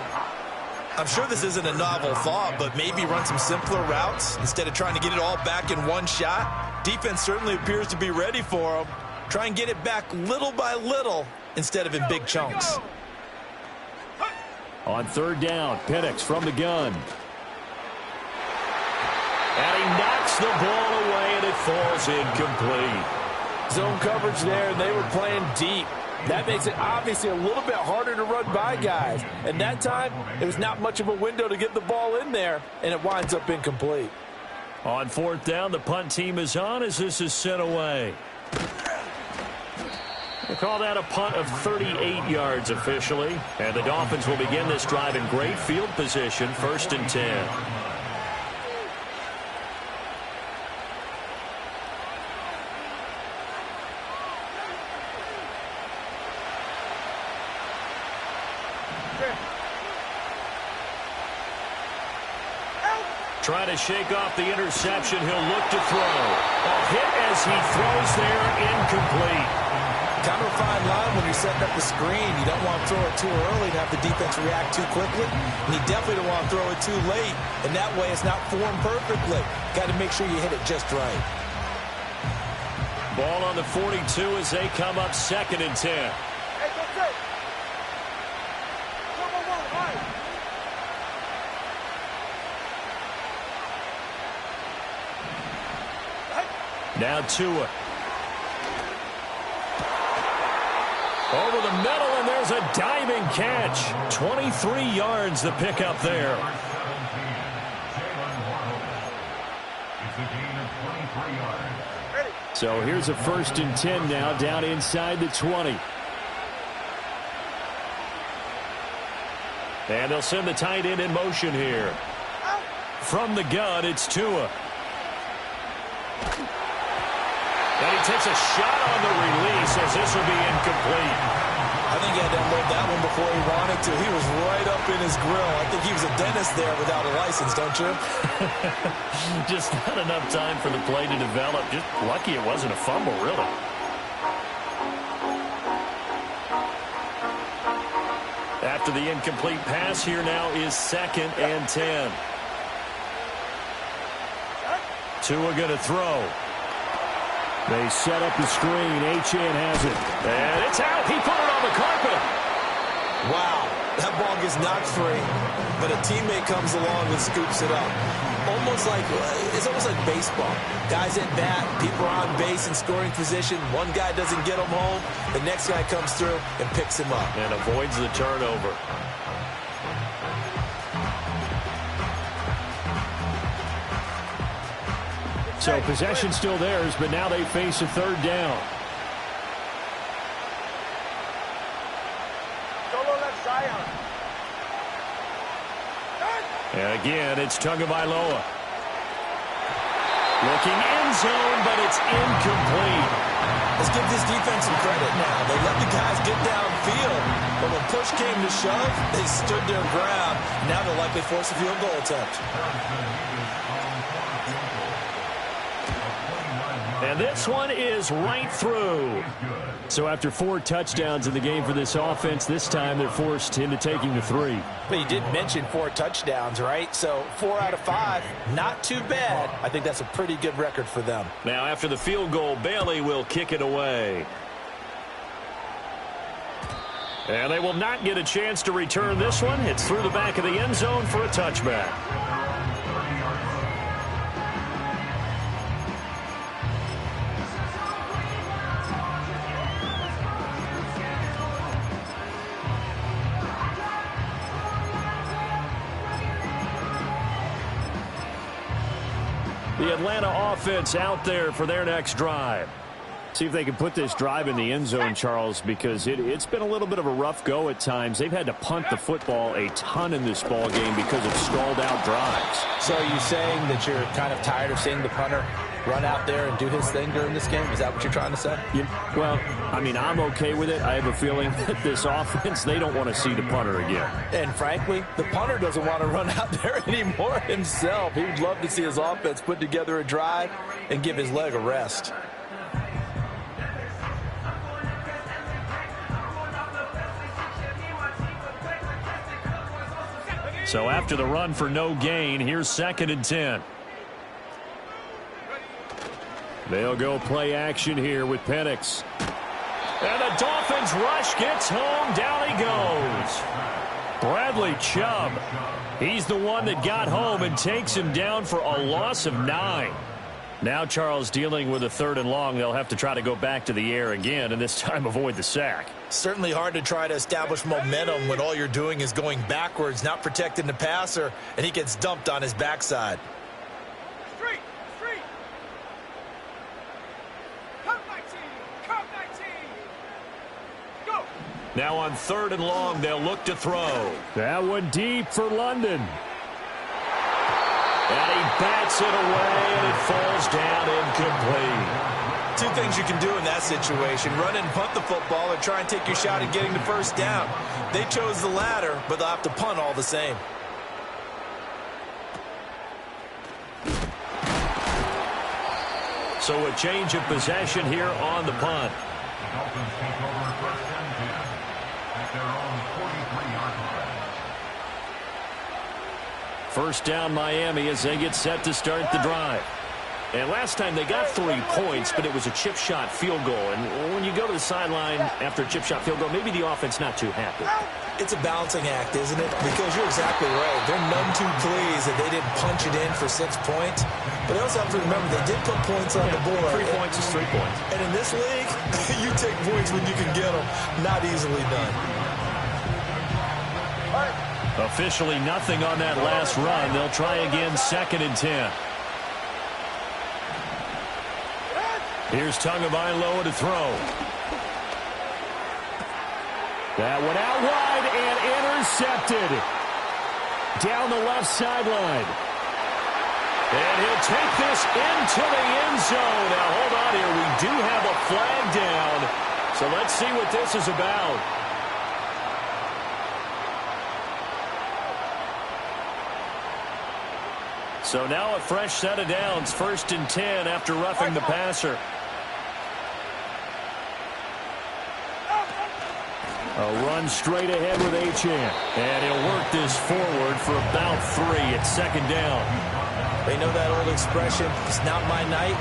I'm sure this isn't a novel thought, but maybe run some simpler routes instead of trying to get it all back in one shot. Defense certainly appears to be ready for him. Try and get it back little by little instead of in big chunks. On third down, Penix from the gun. And he knocks the ball away, and it falls incomplete. Zone coverage there, and they were playing deep. That makes it obviously a little bit harder to run by guys. And that time, it was not much of a window to get the ball in there, and it winds up incomplete. On fourth down, the punt team is on as this is sent away. We'll call that a punt of 38 yards officially. And the Dolphins will begin this drive in great field position, 1st and 10. Trying to shake off the interception. He'll look to throw. A hit as he throws there, incomplete. Kind of a fine line when you're setting up the screen. You don't want to throw it too early and have the defense react too quickly. And you definitely don't want to throw it too late. And that way it's not formed perfectly. Got to make sure you hit it just right. Ball on the 42 as they come up 2nd and 10. Hey, go take. Come on, right. Now Tua. Over the middle, and there's a diving catch. 23 yards the pickup there. So here's a 1st and 10 now, down inside the 20. And they'll send the tight end in motion here. From the gun, it's Tua. And he takes a shot on the release as this will be incomplete. I think he had to unload that one before he wanted to. He was right up in his grill. I think he was a dentist there without a license, don't you? Just not enough time for the play to develop. Just lucky it wasn't a fumble, really. After the incomplete pass, here now is 2nd and 10. Tua going to throw. They set up the screen. Achane has it. And it's out. He put it on the carpet. Wow, that ball gets knocked free, but a teammate comes along and scoops it up. It's almost like baseball. Guys at bat, people are on base in scoring position. One guy doesn't get him home. The next guy comes through and picks him up. And avoids the turnover. So possession still theirs, but now they face a third down. Solo left Zion. And again, it's Tagovailoa. Looking end zone, but it's incomplete. Let's give this defense some credit now. They let the guys get downfield, but when push came to shove, they stood their ground. Now they'll likely force a field goal attempt. And this one is right through. So after 4 touchdowns in the game for this offense, this time they're forced into taking the 3. But you did mention 4 touchdowns, right? So 4 out of 5, not too bad. I think that's a pretty good record for them. Now after the field goal, Bailey will kick it away. And they will not get a chance to return this one. It's through the back of the end zone for a touchback. The Atlanta offense out there for their next drive. See if they can put this drive in the end zone, Charles, because it's been a little bit of a rough go at times. They've had to punt the football a ton in this ball game because of stalled out drives. So are you saying that you're kind of tired of seeing the punter run out there and do his thing during this game? Is that what you're trying to say? Well, I mean, I'm okay with it. I have a feeling that this offense, they don't want to see the punter again. And frankly, the punter doesn't want to run out there anymore himself. He would love to see his offense put together a drive and give his leg a rest. So after the run for no gain, here's 2nd and 10. They'll go play action here with Penix. And the Dolphins rush gets home. Down he goes. Bradley Chubb. He's the one that got home and takes him down for a loss of 9. Now Charles dealing with a 3rd and long. They'll have to try to go back to the air again and this time avoid the sack. Certainly hard to try to establish momentum when all you're doing is going backwards, not protecting the passer, and he gets dumped on his backside. Street! Come 19! Come 19! Go! Now on 3rd and long, they'll look to throw. That one deep for London. And he bats it away, and it falls down incomplete. 2 things you can do in that situation: run and punt the football, or try and take your shot at getting the first down. They chose the latter, but they'll have to punt all the same. So a change of possession here on the punt. The Dolphins take over 1st and 10 at their own 43-yard line. First down Miami as they get set to start the drive. And last time they got 3 points, but it was a chip shot field goal. And when you go to the sideline after a chip shot field goal, maybe the offense not too happy. It's a balancing act, isn't it? Because you're exactly right. They're none too pleased that they didn't punch it in for 6 points. But they also have to remember they did put points on the board. 3 points is 3 points. And in this league, you take points when you can get them. Not easily done. Officially nothing on that last run. They'll try again 2nd and 10. Here's Tagovailoa to throw. That one out wide and intercepted. Down the left sideline. And he'll take this into the end zone. Now, hold on here. We do have a flag down. So let's see what this is about. So now a fresh set of downs. 1st and 10 after roughing the passer. A run straight ahead with Achane. And he'll work this forward for about 3 at 2nd down. They know that old expression, it's not my night.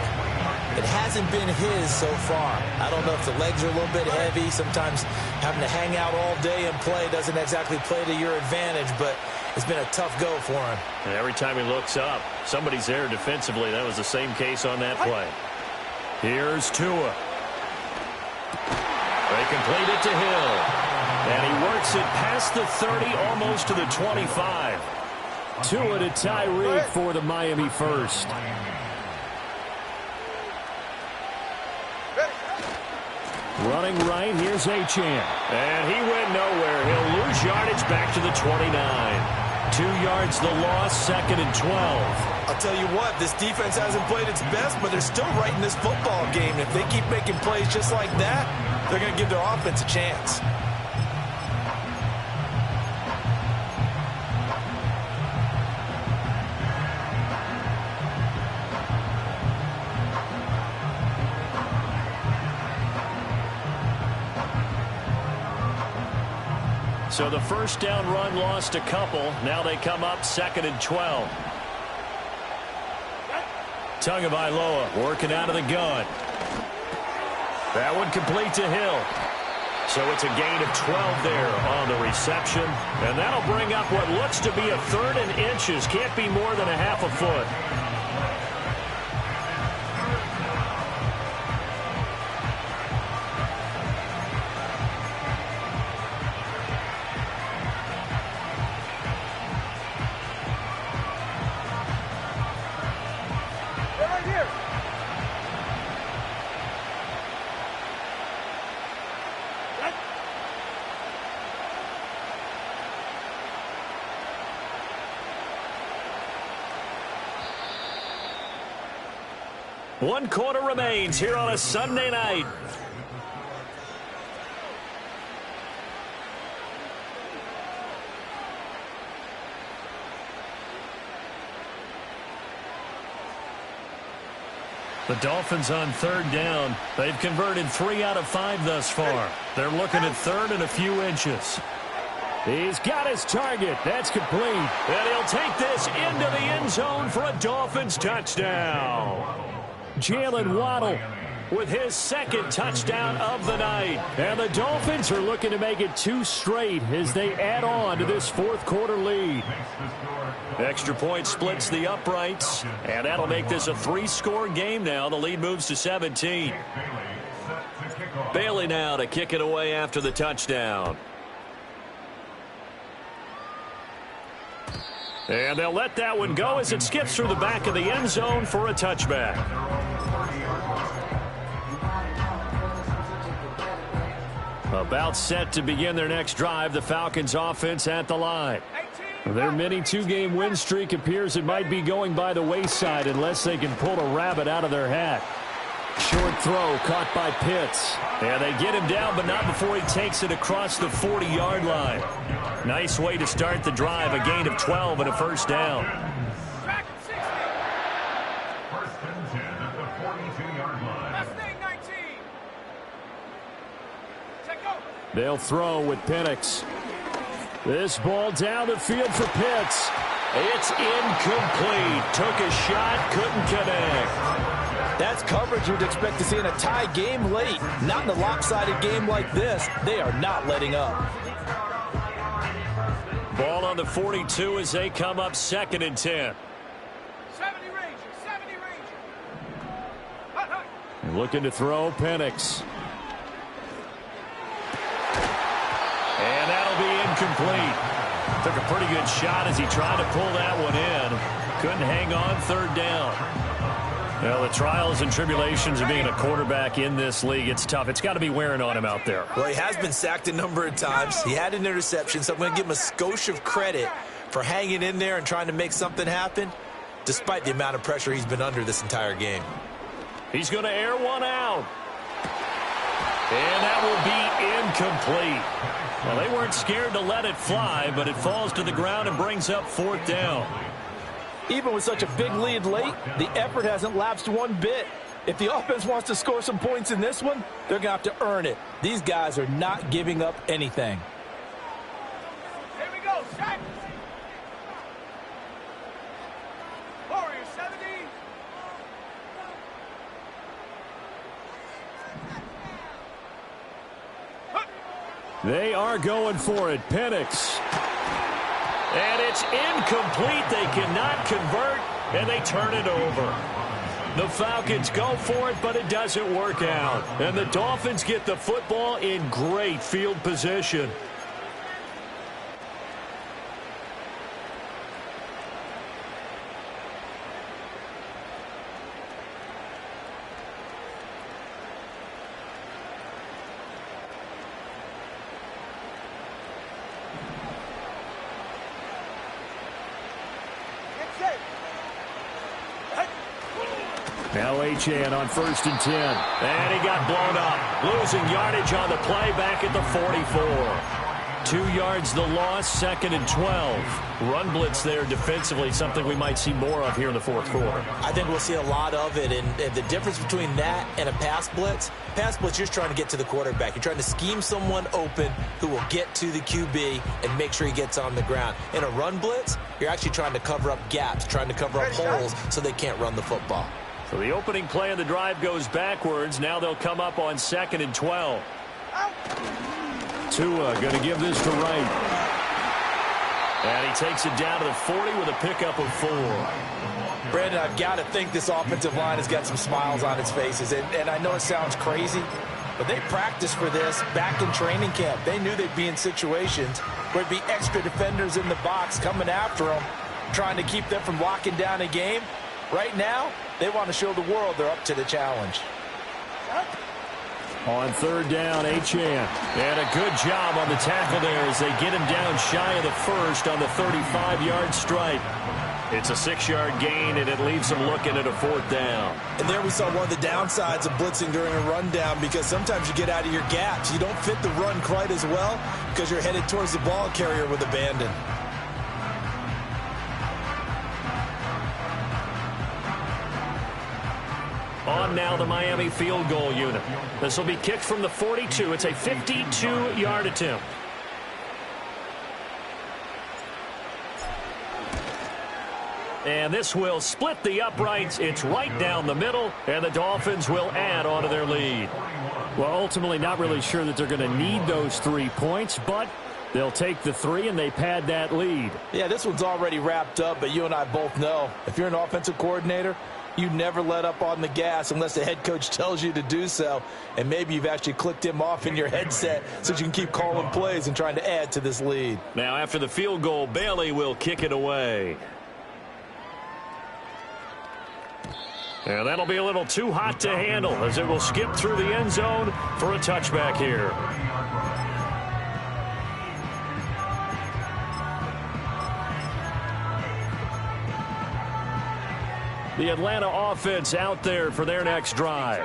It hasn't been his so far. I don't know if the legs are a little bit heavy. Sometimes having to hang out all day and play doesn't exactly play to your advantage, but it's been a tough go for him. And every time he looks up, somebody's there defensively. That was the same case on that play. Here's Tua. They complete it to Hill. And he works it past the 30, almost to the 25. Tua to Tyreek for the Miami first. Running right, here's Achane. And he went nowhere. He'll lose yardage back to the 29. 2 yards the loss, 2nd and 12. I'll tell you what, this defense hasn't played its best, but they're still right in this football game. If they keep making plays just like that, they're going to give their offense a chance. So the first down run lost a couple. Now they come up 2nd and 12. Tagovailoa working out of the gun. That one complete to Hill. So it's a gain of 12 there on the reception. And that'll bring up what looks to be a 3rd and inches. Can't be more than a half a foot. One quarter remains here on a Sunday night. The Dolphins on 3rd down. They've converted 3 out of 5 thus far. They're looking at 3rd and a few inches. He's got his target. That's complete. And he'll take this into the end zone for a Dolphins touchdown. Jalen Waddle with his 2nd touchdown of the night. And the Dolphins are looking to make it 2 straight as they add on to this 4th quarter lead. Extra point splits the uprights, and that'll make this a 3-score game now. The lead moves to 17. Bailey now to kick it away after the touchdown. And they'll let that one go as it skips through the back of the end zone for a touchback. About set to begin their next drive, the Falcons offense at the line. Their mini 2-game win streak appears it might be going by the wayside unless they can pull a rabbit out of their hat. Short throw caught by Pitts. Yeah, they get him down, but not before he takes it across the 40-yard line. Nice way to start the drive, a gain of 12 and a first down. First and 10 at the 42-yard line. They'll throw with Penix. This ball down the field for Pitts. It's incomplete. Took a shot, couldn't connect. That's coverage you'd expect to see in a tie game late. Not in a lopsided game like this. They are not letting up. Ball on the 42 as they come up 2nd and 10. 70 Ranger. Looking to throw Penix. And that'll be incomplete. Took a pretty good shot as he tried to pull that one in. Couldn't hang on 3rd down. Well, the trials and tribulations of being a quarterback in this league, it's tough. It's got to be wearing on him out there. Well, he has been sacked a number of times. He had an interception, so I'm going to give him a skosh of credit for hanging in there and trying to make something happen, despite the amount of pressure he's been under this entire game. He's going to air one out. And that will be incomplete. Well, they weren't scared to let it fly, but it falls to the ground and brings up 4th down. Even with such a big lead late, the effort hasn't lapsed one bit. If the offense wants to score some points in this one, they're going to have to earn it. These guys are not giving up anything. Here we go, Shaq. Warriors 70. They are going for it. Penix. And it's incomplete. They cannot convert, and they turn it over. The Falcons go for it, but it doesn't work out. And the Dolphins get the football in great field position. Now Achane on 1st and 10. And he got blown up. Losing yardage on the play back at the 44. 2 yards the loss, 2nd and 12. Run blitz there defensively, something we might see more of here in the fourth quarter. I think we'll see a lot of it, and the difference between that and a pass blitz, you're just trying to get to the quarterback. You're trying to scheme someone open who will get to the QB and make sure he gets on the ground. In a run blitz, you're actually trying to cover up gaps, trying to cover up holes so they can't run the football. So the opening play of the drive goes backwards. Now they'll come up on 2nd and 12. Tua going to give this to Wright. And he takes it down to the 40 with a pickup of 4. Brandon, I've got to think this offensive line has got some smiles on its faces. And I know it sounds crazy, but they practiced for this back in training camp. They knew they'd be in situations where there'd be extra defenders in the box coming after them, trying to keep them from locking down a game. Right now, they want to show the world they're up to the challenge. On 3rd down, Achane. And a good job on the tackle there as they get him down shy of the first on the 35-yard strike. It's a 6-yard gain, and it leaves them looking at a 4th down. And there we saw one of the downsides of blitzing during a rundown, because sometimes you get out of your gaps. You don't fit the run quite as well because you're headed towards the ball carrier with abandon. On now the Miami field goal unit. This will be kicked from the 42. It's a 52-yard attempt. And this will split the uprights. It's right down the middle, and the Dolphins will add on to their lead. Well, ultimately not really sure that they're going to need those 3 points, but they'll take the 3 and they pad that lead. Yeah, this one's already wrapped up, but you and I both know if you're an offensive coordinator, you never let up on the gas unless the head coach tells you to do so. And maybe you've actually clicked him off in your headset so you can keep calling plays and trying to add to this lead. Now after the field goal, Bailey will kick it away. And that'll be a little too hot to handle as it will skip through the end zone for a touchback here. The Atlanta offense out there for their next drive.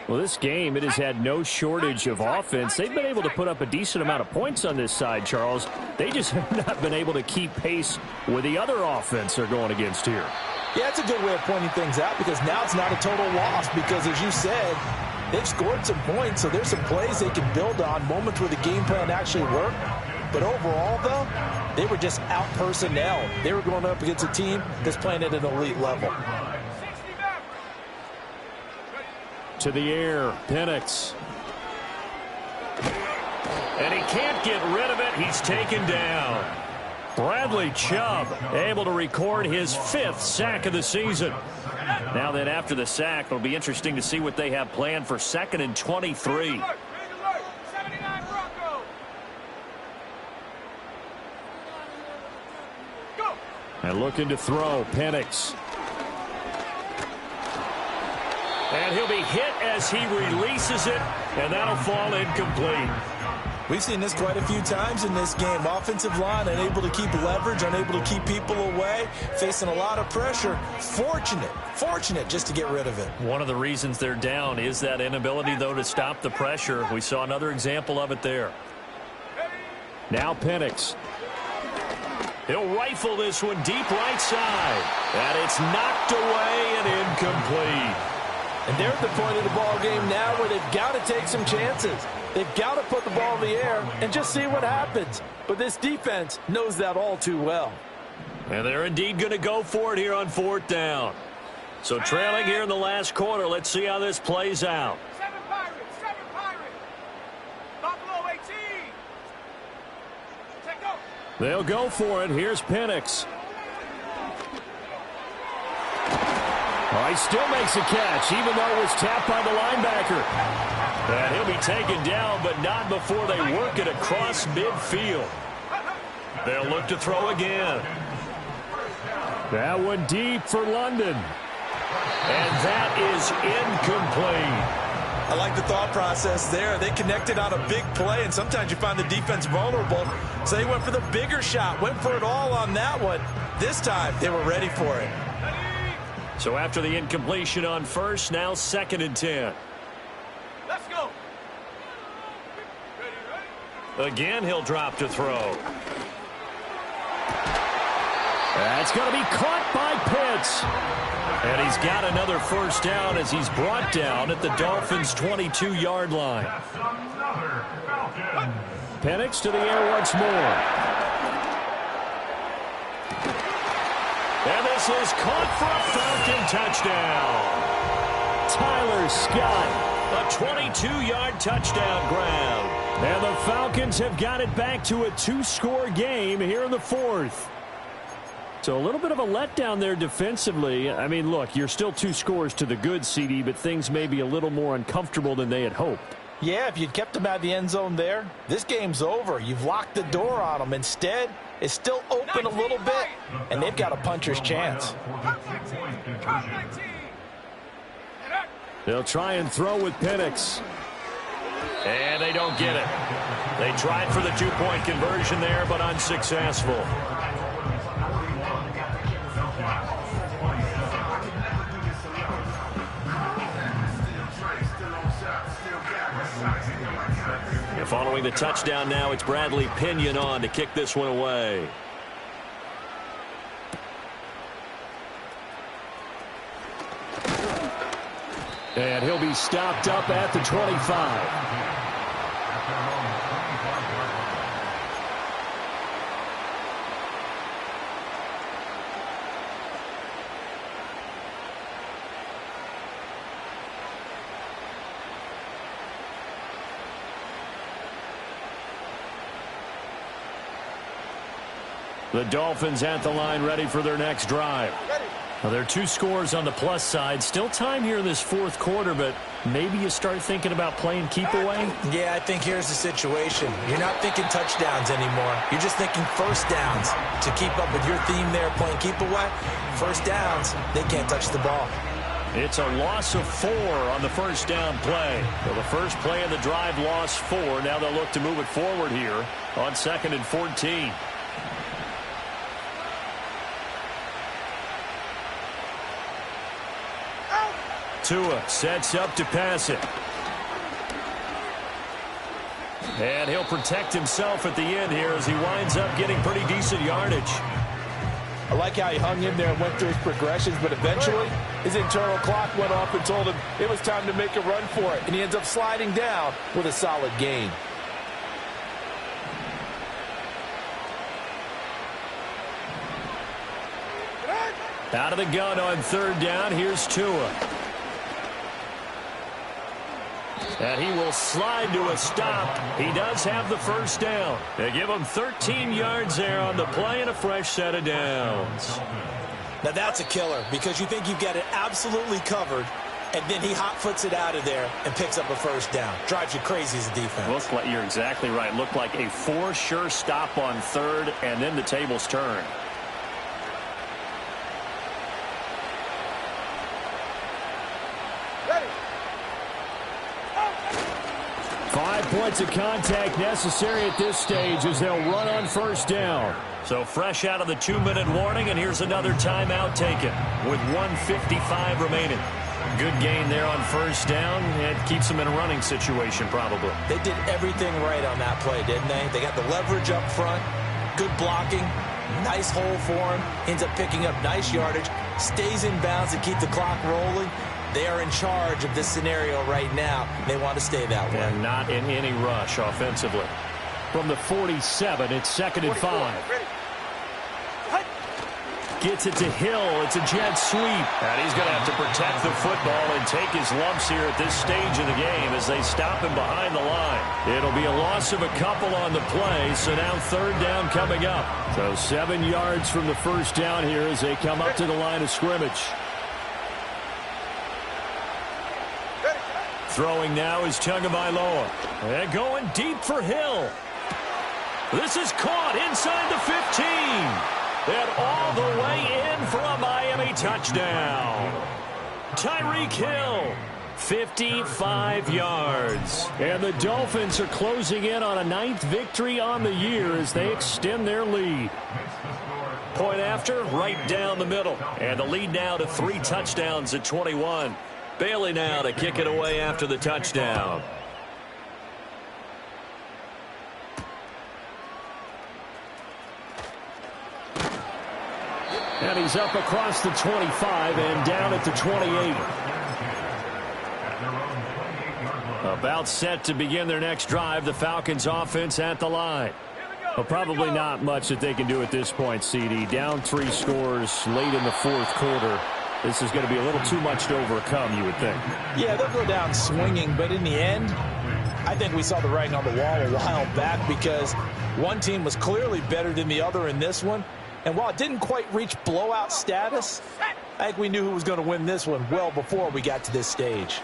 Well, this game, it has had no shortage of offense. They've been able to put up a decent amount of points on this side, Charles. They just have not been able to keep pace with the other offense they're going against here. Yeah, it's a good way of pointing things out, because now it's not a total loss, because as you said, they've scored some points, so there's some plays they can build on, moments where the game plan actually worked. But overall, though, they were just out personnel. They were going up against a team that's playing at an elite level. To the air, Penix. And he can't get rid of it. He's taken down. Bradley Chubb able to record his 5th sack of the season. Now then, after the sack, it'll be interesting to see what they have planned for 2nd and 23. And looking to throw, Penix. And he'll be hit as he releases it, and that'll fall incomplete. We've seen this quite a few times in this game. Offensive line unable to keep leverage, unable to keep people away, facing a lot of pressure. Fortunate just to get rid of it. One of the reasons they're down is that inability, though, to stop the pressure. We saw another example of it there. Now Penix. He'll rifle this one deep right side. And it's knocked away and incomplete. And they're at the point of the ball game now where they've got to take some chances. They've got to put the ball in the air and just see what happens. But this defense knows that all too well. And they're indeed going to go for it here on 4th down. So trailing here in the last quarter, let's see how this plays out. 7 Pirates. Buffalo 18. Take go. They'll go for it. Here's Penix. Oh, he still makes a catch, even though it was tapped by the linebacker. And he'll be taken down, but not before they work it across midfield. They'll look to throw again. That one deep for London. And that is incomplete. I like the thought process there. They connected on a big play, and sometimes you find the defense vulnerable. So they went for the bigger shot, went for it all on that one. This time, they were ready for it. So after the incompletion on first, now 2nd and 10. Let's go. Again, he'll drop to throw. That's going to be caught by Pitts. And he's got another first down as he's brought down at the Dolphins' 22-yard line. Penix to the air once more. And this is caught for a Falcon touchdown. Tyler Scott. A 22-yard touchdown grab. And the Falcons have got it back to a 2-score game here in the fourth. So a little bit of a letdown there defensively. I mean, look, you're still 2 scores to the good, CD, but things may be a little more uncomfortable than they had hoped. Yeah, if you'd kept them out of the end zone there, this game's over. You've locked the door on them. Instead, it's still open a little bit, and they've got a puncher's chance. They'll try and throw with Penix. And they don't get it. They tried for the 2-point conversion there, but unsuccessful. And following the touchdown now, it's Bradley Pinion on to kick this one away. And he'll be stopped up at the 25. The Dolphins at the line ready for their next drive. Well, there are 2 scores on the plus side. Still time here in this fourth quarter, but maybe you start thinking about playing keep away? Yeah, I think here's the situation. You're not thinking touchdowns anymore. You're just thinking first downs. To keep up with your theme there, playing keep away, first downs, they can't touch the ball. It's a loss of 4 on the first down play. So the first play of the drive lost 4. Now they'll look to move it forward here on 2nd and 14. Tua sets up to pass it. And he'll protect himself at the end here as he winds up getting pretty decent yardage. I like how he hung in there and went through his progressions, but eventually his internal clock went off and told him it was time to make a run for it, and he ends up sliding down with a solid gain. Out of the gun on 3rd down, here's Tua. And he will slide to a stop. He does have the first down. They give him 13 yards there on the play and a fresh set of downs. Now that's a killer because you think you've got it absolutely covered, and then he hot-foots it out of there and picks up a first down. Drives you crazy as a defense. You're exactly right. Looked like a for sure stop on 3rd, and then the tables turn. Ready. 5 points of contact necessary at this stage as they'll run on first down. So fresh out of the 2-minute warning, and here's another timeout taken with 1:55 remaining. Good gain there on first down. It keeps them in a running situation probably. They did everything right on that play, didn't they? They got the leverage up front, good blocking, nice hole for him, ends up picking up nice yardage, stays in bounds to keep the clock rolling. They are in charge of this scenario right now. They want to stay that way. And not in any rush offensively. From the 47, it's 2nd and 5. Ready. Gets it to Hill. It's a jet sweep. And he's going to have to protect the football and take his lumps here at this stage of the game as they stop him behind the line. It'll be a loss of a couple on the play, so now 3rd down coming up. So 7 yards from the first down here as they come up to the line of scrimmage. Throwing now is Tagovailoa. And going deep for Hill. This is caught inside the 15. And all the way in for a Miami touchdown. Tyreek Hill, 55 yards. And the Dolphins are closing in on a 9th victory on the year as they extend their lead. Point after, right down the middle. And the lead now to 3 touchdowns at 21. Bailey now to kick it away after the touchdown. And he's up across the 25 and down at the 28. About set to begin their next drive, the Falcons offense at the line. Well, probably not much that they can do at this point, CD. Down 3 scores late in the fourth quarter. This is going to be a little too much to overcome, you would think. Yeah, they'll go down swinging, but in the end, I think we saw the writing on the wall a while back because one team was clearly better than the other in this one. And while it didn't quite reach blowout status, I think we knew who was going to win this one well before we got to this stage.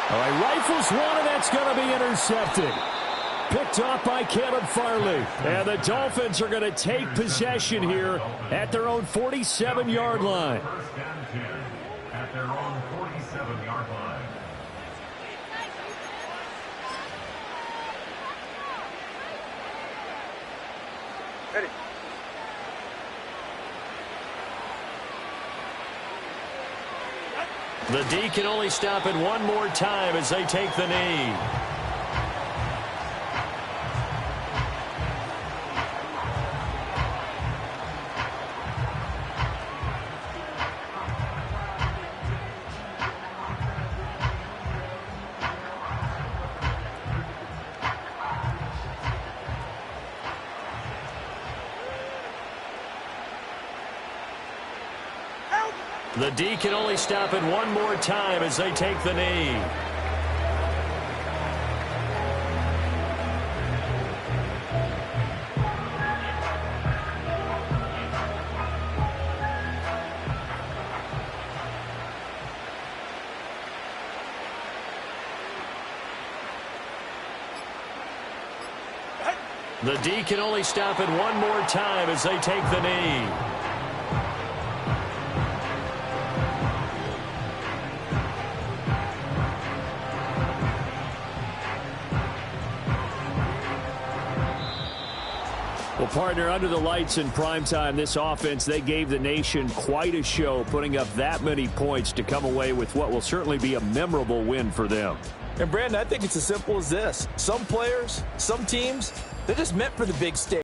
All right, rifles one, and that's going to be intercepted. Picked off by Caleb Farley. And the Dolphins are going to take possession here at their own 47-yard line. First and 10 at their own 47-yard line. Ready. The D can only stop it one more time as they take the knee. The D can only stop it one more time as they take the knee. The D can only stop it one more time as they take the knee. Well, partner, under the lights in primetime, this offense, they gave the nation quite a show, putting up that many points to come away with what will certainly be a memorable win for them. And, Brandon, I think it's as simple as this. Some players, some teams, they're just meant for the big stage.